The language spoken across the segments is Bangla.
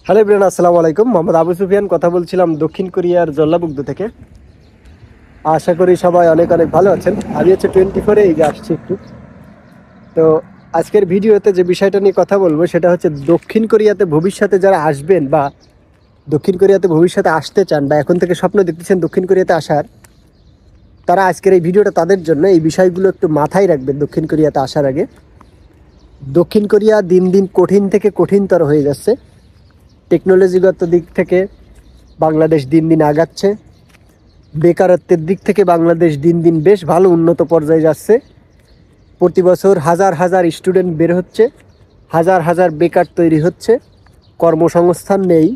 হ্যালো এভরিওয়ান, আসসালামু আলাইকুম। মোহাম্মদ আবু সুফিয়ান কথা বলছিলাম দক্ষিণ কোরিয়ার জল্লাবুগদু থেকে। আশা করি সবাই অনেক অনেক ভালো আছেন। আমি হচ্ছে 24-এ এই যে আসছি একটু। তো আজকের ভিডিওতে যে বিষয়টা নিয়ে কথা বলবো সেটা হচ্ছে দক্ষিণ কোরিয়াতে ভবিষ্যতে যারা আসবেন বা দক্ষিণ কোরিয়াতে ভবিষ্যতে আসতে চান বা এখন থেকে স্বপ্ন দেখতেছেন দক্ষিণ কোরিয়াতে আসার, তারা আজকের এই ভিডিওটা তাদের জন্য। এই বিষয়গুলো একটু মাথায় রাখবেন দক্ষিণ কোরিয়াতে আসার আগে। দক্ষিণ কোরিয়া দিন দিন কঠিন থেকে কঠিনতর হয়ে যাচ্ছে। টেকনোলজিগত দিক থেকে বাংলাদেশ দিন দিন আগাচ্ছে। বেকারত্বের দিক থেকে বাংলাদেশ দিন দিন বেশ ভালো উন্নত পর্যায়ে যাচ্ছে। প্রতি বছর হাজার হাজার স্টুডেন্ট বের হচ্ছে, হাজার হাজার বেকার তৈরি হচ্ছে, কর্মসংস্থান নেই।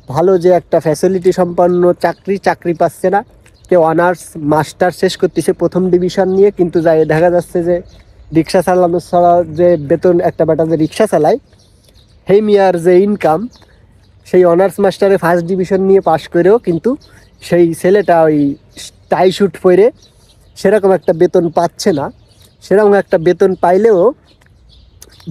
ভালো যে একটা ফ্যাসিলিটি সম্পন্ন চাকরি পাচ্ছে না। কেউ অনার্স মাস্টার শেষ করতেছে প্রথম ডিভিশন নিয়ে, কিন্তু যাই দেখা যাচ্ছে যে রিক্সা চালানো ছাড়া যে বেতন, একটা বেটা যে রিক্সা চালায় সেই মিয়ার যে ইনকাম, সেই অনার্স মাস্টারে ফার্স্ট ডিভিশন নিয়ে পাশ করেও কিন্তু সেই ছেলেটা ওই টাই শুট পরে সেরকম একটা বেতন পাচ্ছে না। সেরকম একটা বেতন পাইলেও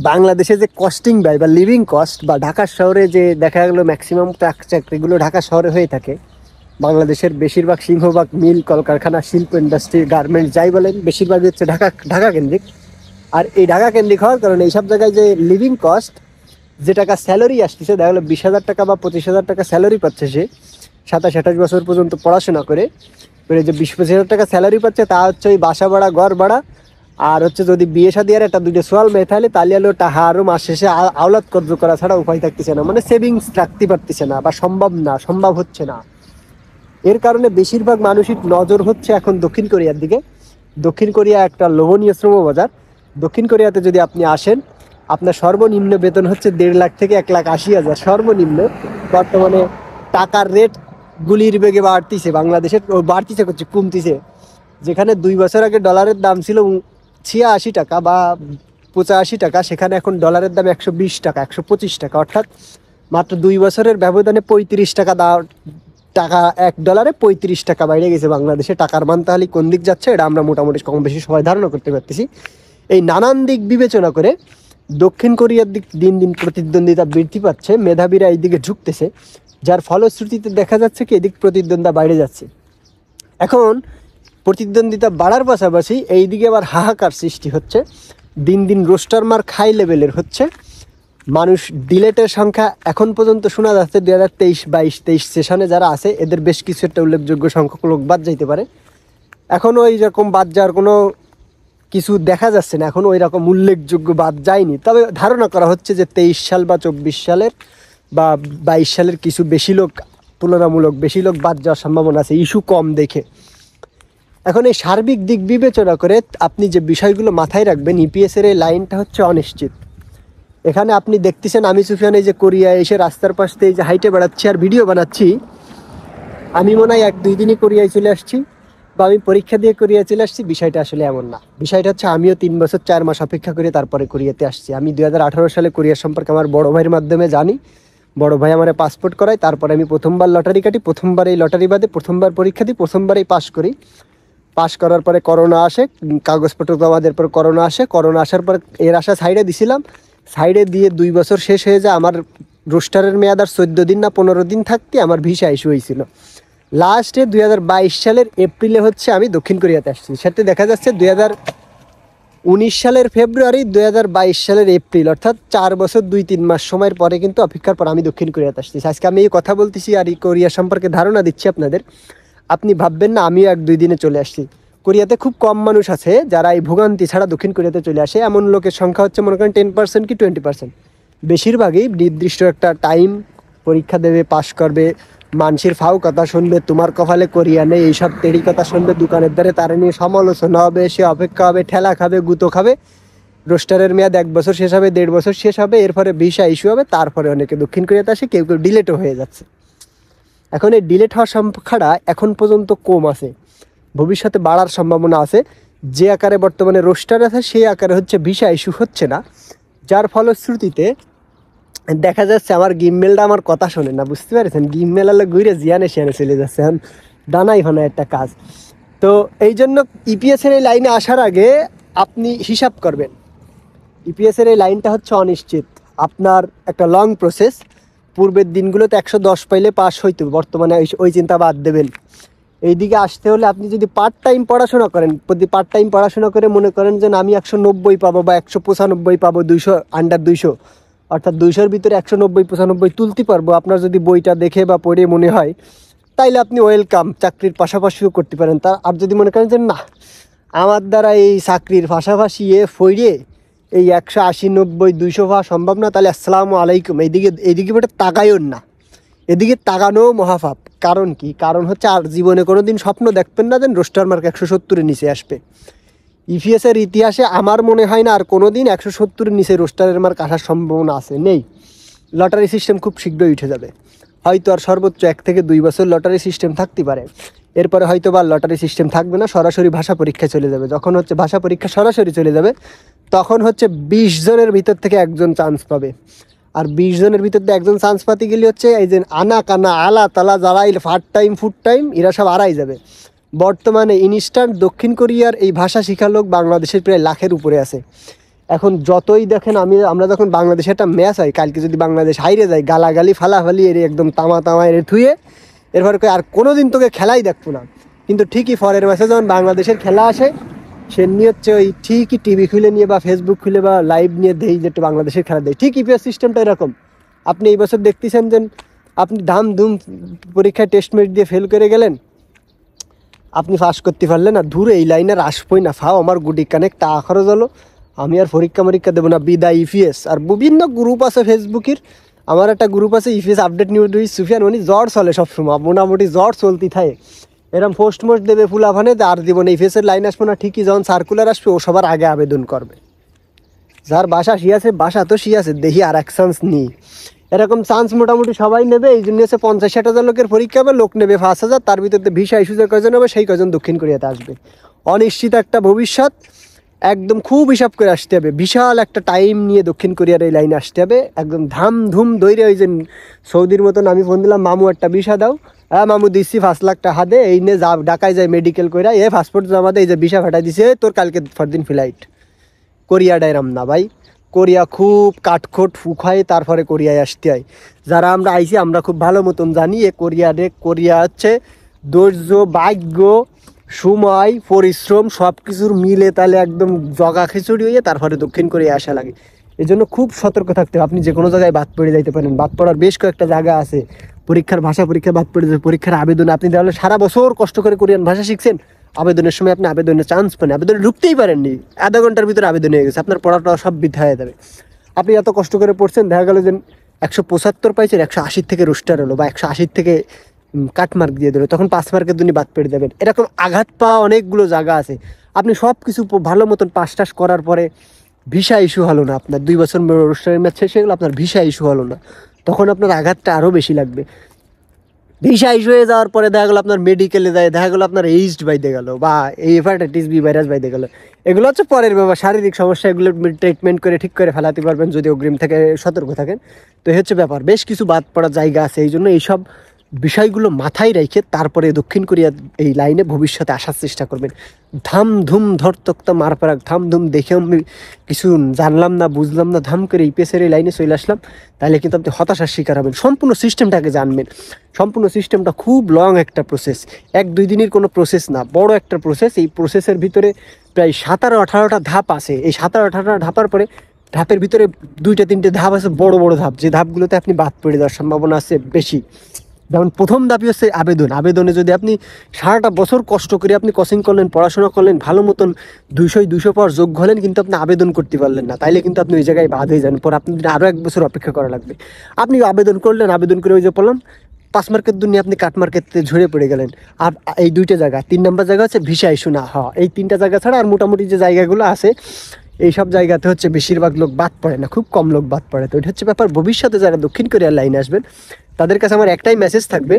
বাংলাদেশে যে কস্টিং ব্যয় বা লিভিং কস্ট, বা ঢাকা শহরে যে দেখা গেলো ম্যাক্সিমাম চাকরিগুলো ঢাকা শহরে হয়ে থাকে। বাংলাদেশের বেশিরভাগ সিংহভাগ মিল কলকারখানা শিল্প ইন্ডাস্ট্রি গার্মেন্টস যাই বলেন বেশিরভাগই হচ্ছে ঢাকা কেন্দ্রিক। আর এই ঢাকা কেন্দ্রিক হওয়ার কারণে এইসব জায়গায় যে লিভিং কস্ট, যে টাকা স্যালারি আসতেছে, দেখা গেলো 20,000 টাকা বা 25,000 টাকা স্যালারি পাচ্ছে সে 27-28 বছর পর্যন্ত পড়াশোনা করে, যে 20-25,000 টাকা স্যালারি পাচ্ছে তা হচ্ছে ওই বাসা ভাড়া, ঘর ভাড়া, আর হচ্ছে যদি বিয়ে শাদী আর একটা দুইটা সোয়াল মেয়ে তাহলে তালিয়ালো টাহা আরও মাস শেষে আওলাদ কর্জ করা ছাড়া উপায় থাকতেছে না। মানে সেভিংস রাখতে পারতেছে না বা সম্ভব হচ্ছে না। এর কারণে বেশিরভাগ মানুষের নজর হচ্ছে এখন দক্ষিণ কোরিয়ার দিকে। দক্ষিণ কোরিয়া একটা লোভনীয় শ্রমবাজার। দক্ষিণ কোরিয়াতে যদি আপনি আসেন, আপনার সর্বনিম্ন বেতন হচ্ছে 1.5 লাখ থেকে 1,80,000 সর্বনিম্ন। বর্তমানে টাকার রেট গুলির বেগে বাড়তিছে, বাংলাদেশের বাড়তিছে করছে, কমতিছে। যেখানে 2 বছর আগে ডলারের দাম ছিল 86 টাকা বা 85 টাকা, সেখানে এখন ডলারের দাম 120 টাকা, 125 টাকা। অর্থাৎ মাত্র 2 বছরের ব্যবধানে 35 টাকা টাকা, $1 35 টাকা বাইরে গেছে বাংলাদেশে। টাকার মান তাহলে কোন দিক যাচ্ছে এটা আমরা মোটামুটি কম বেশি সবাই ধারণা করতে পারতেছি। এই নানান দিক বিবেচনা করে দক্ষিণ কোরিয়ার দিক দিন দিন প্রতিদ্বন্দ্বিতা বৃদ্ধি পাচ্ছে, মেধাবীরা এই দিকে ঝুঁকতেছে, যার ফলশ্রুতিতে দেখা যাচ্ছে কি এদিক প্রতিদ্বন্দ্বিতা বাইরে যাচ্ছে। এখন প্রতিদ্বন্দ্বিতা বাড়ার পাশাপাশি এই দিকে আবার হাহাকার সৃষ্টি হচ্ছে। দিন দিন রোস্টার মার খাই লেভেলের হচ্ছে মানুষ। ডিলেটের সংখ্যা এখন পর্যন্ত শোনা যাচ্ছে 2023-22-23 সেশনে যারা আছে এদের বেশ কিছু একটা উল্লেখযোগ্য সংখ্যক লোক বাদ যাইতে পারে। এখনও ওই রকম বাদ যাওয়ার কোনো কিছু দেখা যাচ্ছে না, এখন ওই রকম উল্লেখযোগ্য বাদ যায়নি। তবে ধারণা করা হচ্ছে যে 23 সাল বা 24 সালের বা 22 সালের কিছু বেশি লোক, তুলনামূলক বেশি লোক বাদ যাওয়ার সম্ভাবনা আছে, ইস্যু কম দেখে। এখন এই সার্বিক দিক বিবেচনা করে আপনি যে বিষয়গুলো মাথায় রাখবেন, ইপিএসের এই লাইনটা হচ্ছে অনিশ্চিত। এখানে আপনি দেখতেছেন আমি সুফিয়ান এই যে কোরিয়ায় এসে রাস্তার পাশ দিয়ে এই যে হাইটে বেড়াচ্ছি আর ভিডিও বানাচ্ছি, আমি মনে হয় 1-2 দিনই কোরিয়ায় চলে আসছি বা আমি পরীক্ষা দিয়ে কোরিয়া চলে আসছি। বিষয়টা আসলে এমন না। বিষয়টা হচ্ছে আমিও 3 বছর 4 মাস অপেক্ষা করে তারপরে কোরিয়াতে আসছি। আমি 2018 সালে কোরিয়ার সম্পর্কে আমার বড় ভাইয়ের মাধ্যমে জানি। বড় ভাই আমার পাসপোর্ট করায়, তারপরে আমি প্রথমবার লটারি কাটি, প্রথমবার এই লটারি বাদে প্রথমবার পরীক্ষা দিই, প্রথমবারেই পাস করি। পাস করার পরে করোনা আসে, কাগজপত্র জমা দেওয়ার পর করোনা আসে। করোনা আসার পর এর আশা সাইডে দিছিলাম, সাইডে দিয়ে 2 বছর শেষ হয়ে যায়। আমার রোস্টারের মেয়াদ আর 14 দিন না 15 দিন থাকতে আমার ভিসা ইস্যু হয়েছিল। লাস্টে 2022 সালের এপ্রিলে হচ্ছে আমি দক্ষিণ কোরিয়াতে আসছি। সাথে দেখা যাচ্ছে 2019 সালের ফেব্রুয়ারি, 2022 সালের এপ্রিল, অর্থাৎ 4 বছর 2-3 মাস সময়ের পরে কিন্তু অপেক্ষার পর আমি দক্ষিণ কোরিয়াতে আসছি। আজকে আমি এই কথা বলতেছি আর এই কোরিয়া সম্পর্কে ধারণা দিচ্ছি আপনাদের। আপনি ভাববেন না আমিও 1-2 দিনে চলে আসছি। কোরিয়াতে খুব কম মানুষ আছে যারা এই ভোগান্তি ছাড়া দক্ষিণ কোরিয়াতে চলে আসে। এমন লোকের সংখ্যা হচ্ছে মনে করেন 10% কি 20%। বেশিরভাগই নির্দিষ্ট একটা টাইম পরীক্ষা দেবে, পাশ করবে, মানুষের ফাও কথা শুনবে, তোমার কপালে কোরিয়া নেই এইসব তেড়ি কথা শুনবে, দোকানের দ্বারে তারা নিয়ে সমালোচনা হবে, সে অপেক্ষা হবে, ঠেলা খাবে, গুঁতো খাবে। রোস্টারের মেয়াদ 1 বছর শেষ হবে, 1.5 বছর শেষ হবে, এরপরে ভিসা ইস্যু হবে, তারপরে অনেকে দক্ষিণ কোরিয়াতে আসে, কেউ কেউ ডিলেটও হয়ে যাচ্ছে। এখন এই ডিলেট হওয়ার সংখ্যাটা এখন পর্যন্ত কম আছে, ভবিষ্যতে বাড়ার সম্ভাবনা আছে। যে আকারে বর্তমানে রোস্টার আছে সেই আকারে হচ্ছে ভিসা ইস্যু হচ্ছে না, যার ফলশ্রুতিতে দেখা যাচ্ছে আমার গিমমেলটা আমার কথা শোনে না। বুঝতে পেরেছেন? গিমমেল আলো ঘুরে জিয়ানে শিয়ানে চলে যাচ্ছে, এখন ডানাই হয় না একটা কাজ। তো এই জন্য ইপিএসের এই লাইনে আসার আগে আপনি হিসাব করবেন। ইপিএসের এই লাইনটা হচ্ছে অনিশ্চিত, আপনার একটা লং প্রসেস। পূর্বের দিনগুলোতে 110 পাইলে পাস হইতো, বর্তমানে ওই চিন্তা বাদ দেবেন। এইদিকে আসতে হলে আপনি যদি পার্ট টাইম পড়াশোনা করেন, প্রতি পার্ট টাইম পড়াশোনা করে মনে করেন যে আমি 190 পাবো বা 195 পাবো, 200 আন্ডার 200, অর্থাৎ 200-র ভিতরে 190-95 তুলতে পারবো, আপনার যদি বইটা দেখে বা পড়ে মনে হয়, তাইলে আপনি ওয়েলকাম, চাকরির পাশাপাশিও করতে পারেন। আর যদি মনে করেন যে না, আমার দ্বারা এই চাকরির পাশাপাশি ফইরে এই 180-90-200 পাওয়া সম্ভব না, তাহলে আসসালামু আলাইকুম, এইদিকে বেটা তাকাইও না, এদিকে তাকানো মহাপাপ। কারণ কি? কারণ হচ্ছে আর জীবনে কোনো দিন স্বপ্ন দেখবেন না যেন রোস্টার মার্ক 170-এর নিচে আসবে। ইপিএসের ইতিহাসে আমার মনে হয় না আর কোনো দিন 170-এর নিচে রোস্টারের মার্ক আসার সম্ভাবনা আছে, নেই। লটারি সিস্টেম খুব শীঘ্রই উঠে যাবে, হয়তো আর সর্বোচ্চ 1 থেকে 2 বছর লটারি সিস্টেম থাকতে পারে, এরপরে হয়তো বা লটারি সিস্টেম থাকবে না, সরাসরি ভাষা পরীক্ষা চলে যাবে। যখন হচ্ছে ভাষা পরীক্ষা সরাসরি চলে যাবে, তখন হচ্ছে 20 জনের ভিতর থেকে একজন চান্স পাবে। আর 20 জনের ভিতর থেকে একজন চান্স পাতে গেলে হচ্ছে এই যে আনা কানা আলা তালা যারা পার্ট টাইম ফুড টাইম এরা সব আড়াই যাবে। বর্তমানে ইনস্ট্যান্ট দক্ষিণ কোরিয়ার এই ভাষা শিক্ষা লোক বাংলাদেশের প্রায় লাখের উপরে আছে। এখন যতই দেখেন আমরা যখন বাংলাদেশে একটা ম্যাচ হয়, কালকে যদি বাংলাদেশ হাইরে যায়, গালাগালি ফালাফালি এর একদম তামা এর থুয়ে এরপরে আর কোনো দিন তোকে খেলাই দেখবো না। কিন্তু ঠিকই পরের ম্যাচে যখন বাংলাদেশের খেলা আসে, সে নিয়ে হচ্ছে ওই ঠিকই টিভি খুলে নিয়ে বা ফেসবুক খুলে বা লাইভ নিয়ে দেই যে একটু বাংলাদেশের খেলা দেয়। ঠিক ইপিএস সিস্টেমটা এরকম। আপনি এই বছর দেখতেছেন যে আপনি ধামধুম পরীক্ষায় টেস্ট ম্যাচ দিয়ে ফেল করে গেলেন, আপনি পাস করতে পারলেন না, দূরে এই লাইনে আর আসবই না, ফাও আমার গুডি কানেক তা খরচ হলো, আমি আর পরীক্ষা দেবো না, বিদায় ইপিএস। আর বিভিন্ন গ্রুপ আছে ফেসবুকের, আমার একটা গ্রুপ আছে ইপিএস আপডেট নিউজ সুফিয়ান, উনি জ্বর চলে সবসময়, মোটামুটি জ্বর চলতি থাকে, এরকম পোস্ট মোস্ট দেবে ফুলাফানে, আর জীবনে ইপিএসের লাইন আসবো না, ঠিকই যখন সার্কুলার আসবে ও সবার আগে আবেদন করবে। যার বাসা শিয়াছে, বাসা তো শিয়াছে, দেখি আর এক চান্স নিই, এরকম চান্স মোটামুটি সবাই নেবে। এই জন্য হচ্ছে 50-60 লোকের পরীক্ষা হবে, লোক নেবে 5,000, তার ভিতরে ভিসা ইস্যুতে কয়জন হবে, সেই কয়জন দক্ষিণ কোরিয়াতে আসবে। অনিশ্চিত একটা ভবিষ্যৎ, একদম খুব হিসাব করে আসতে হবে, বিশাল একটা টাইম নিয়ে দক্ষিণ কোরিয়ার এই লাইনে আসতে হবে, একদম ধামধুম দৈরে। ওই যে সৌদির মতন আমি ফোন দিলাম, মামু একটা ভিসা দাও, হ্যাঁ মামু দিচ্ছি 5 লাখ টাকা দে, এই নিয়ে যা ঢাকায় যায় মেডিকেল কইরা, এ পাসপোর্ট জমা দেয়, এই যে ভিসা ফাটাই দিছে, তোর কালকে ফরদিন ফ্লাইট। কোরিয়া ডাইরাম না ভাই, কোরিয়া খুব কাঠখোট ফুকায় তারপরে কোরিয়ায় আসতে হয়। যারা আমরা আইছি আমরা খুব ভালো মতন জানি কোরিয়া হচ্ছে ধৈর্য, ভাগ্য, সময়, পরিশ্রম সব কিছুর মিলে তাহলে একদম জগা খিচুড়ি হয়ে তারপরে দক্ষিণ কোরিয়া আসা লাগে। এই জন্য খুব সতর্ক থাকতে হবে। আপনি যে কোনো জায়গায় বাদ পড়ে যাইতে পারেন, বাদ পড়ার বেশ কয়েকটা জায়গা আছে। ভাষা পরীক্ষা বাদ পড়ে যাবে, পরীক্ষার আবেদন আপনি তাহলে সারা বছর কষ্ট করে কোরিয়ান ভাষা শিখছেন, আবেদনের সময় আপনি আবেদনের চান্স পান, আবেদনে ঢুকতেই পারেননি, আধা ঘন্টার ভিতরে আবেদন হয়ে গেছে, আপনার পড়াটা সব বৃথা হয়ে যাবে। আপনি এত কষ্ট করে পড়ছেন, দেখা গেল যে 175 পাইছেন, 180 থেকে রোস্টার হলো বা 180 থেকে কাটমার্ক দিয়ে দিল, তখন 5 মার্কের জন্য বাদ পেড়ে দেবেন। এরকম আঘাত পাওয়া অনেকগুলো জায়গা আছে। আপনি সব কিছু ভালো মতন পাস টাস করার পরে ভিসা ইস্যু হলো না, আপনার 2 বছর রোস্টারের ম্যাচ শেষ হয়ে গেলো, আপনার ভিসা ইস্যু হলো না, তখন আপনার আঘাতটা আরও বেশি লাগবে। ভিসা ইস্যু হয়ে যাওয়ার পরে দেখা গেলো আপনার মেডিকেলে যায়, দেখা গেলো আপনার এইজড বাইতে গেল বা এই হেপাটাইটিস বি ভাইরাস বাইতে গেলো, এগুলো হচ্ছে পরের ব্যাপার, শারীরিক সমস্যা, এগুলো ট্রিটমেন্ট করে ঠিক করে ফেলাতে পারবেন যদি অগ্রিম থেকে সতর্ক থাকেন। তো এই হচ্ছে ব্যাপার, বেশ কিছু বাদ পড়ার জায়গা আছে। এই জন্য এইসব বিষয়গুলো মাথায় রেখে তারপরে দক্ষিণ কোরিয়া এই লাইনে ভবিষ্যতে আসার চেষ্টা করবেন। ধামধুম ধরতক্তা মারপারাক ধামধুম দেখে আমি কিছু জানলাম না বুঝলাম না, ধাম করে ইপিএসের এই লাইনে চলে আসলাম, তাহলে কিন্তু আপনি হতাশার শিকার হবেন। সম্পূর্ণ সিস্টেমটাকে জানবেন, সম্পূর্ণ সিস্টেমটা খুব লং একটা প্রসেস, 1-2 দিনের কোনো প্রসেস না, বড় একটা প্রসেস। এই প্রসেসের ভিতরে প্রায় 17-18টা ধাপ আছে। এই 17-18টা ধাপার পরে ধাপের ভিতরে 2-3টে ধাপ আছে বড় বড় ধাপ, যে ধাপগুলোতে আপনি বাদ পড়ে যাওয়ার সম্ভাবনা আছে বেশি। যেমন প্রথম দাবি হচ্ছে আবেদনে যদি আপনি সারাটা বছর কষ্ট করে আপনি কোচিং করলেন, পড়াশোনা করলেন, ভালো মতন 200 পাওয়ার যোগ্য হলেন, কিন্তু আপনি আবেদন করতে পারলেন না, তাইলে কিন্তু আপনি ওই জায়গায় বাদ হয়ে যান, পর আপনি আরও 1 বছর অপেক্ষা করা লাগবে। আপনি আবেদন করলেন, আবেদন করে ওই যে বললাম 5 মার্কের দুনিয়া আপনি কাট মার্কেটে ঝরে পড়ে গেলেন। আর এই 2টা জায়গা, 3 নম্বর জায়গা হচ্ছে ভিসা ইস্যু না হওয়া। এই 3টা জায়গা ছাড়া আর মোটামুটি যে জায়গাগুলো আছে এই সব জায়গাতে হচ্ছে বেশিরভাগ লোক বাদ পড়ে না, খুব কম লোক বাদ পড়ে। তো এটা হচ্ছে ব্যাপার। ভবিষ্যতে যারা দক্ষিণ কোরিয়ার লাইনে আসবেন তাদের কাছে আমার একটাই মেসেজ থাকবে,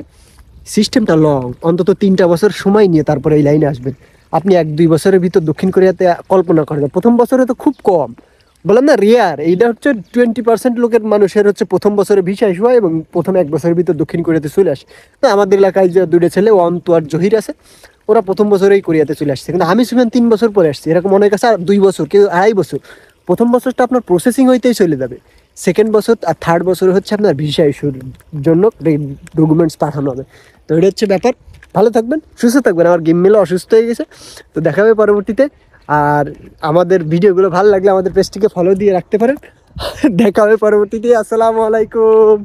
সিস্টেমটা লং, অন্তত 3টা বছর সময় নিয়ে তারপরে এই লাইনে আসবেন। আপনি 1-2 বছরের ভিতর দক্ষিণ কোরিয়াতে কল্পনা করেন, প্রথম বছরে তো খুব কম, বললাম না রেয়ার, এইটা হচ্ছে 20% লোকের মানুষের হচ্ছে প্রথম বছরে ভিসা ইস্যু হয় এবং প্রথম 1 বছরের ভিতর দক্ষিণ কোরিয়াতে চলে আসে। তো আমাদের এলাকায় যে 2টা ছেলে অন্তু আর জহির আছে, ওরা প্রথম বছরেই কোরিয়াতে চলে আসছে, কিন্তু আমি শুনেন 3 বছর পরে আসছি, এরকম অনেক আছে 2 বছর, কেউ 2.5 বছর। প্রথম বছরটা আপনার প্রসেসিং হইতেই চলে যাবে, সেকেন্ড বছর আর থার্ড বছর হচ্ছে আপনার ভিসা ইস্যুর জন্য ডকুমেন্টস পাঠানো হবে। তো এটা হচ্ছে ব্যাপার। ভালো থাকবেন, সুস্থ থাকবেন। আমার গেম মেলা অসুস্থ হয়ে গেছে, তো দেখা হবে পরবর্তীতে। আর আমাদের ভিডিওগুলো ভালো লাগলে আমাদের পেজটিকে ফলো দিয়ে রাখতে পারেন। দেখা হবে পরবর্তীতে। আসসালামু আলাইকুম।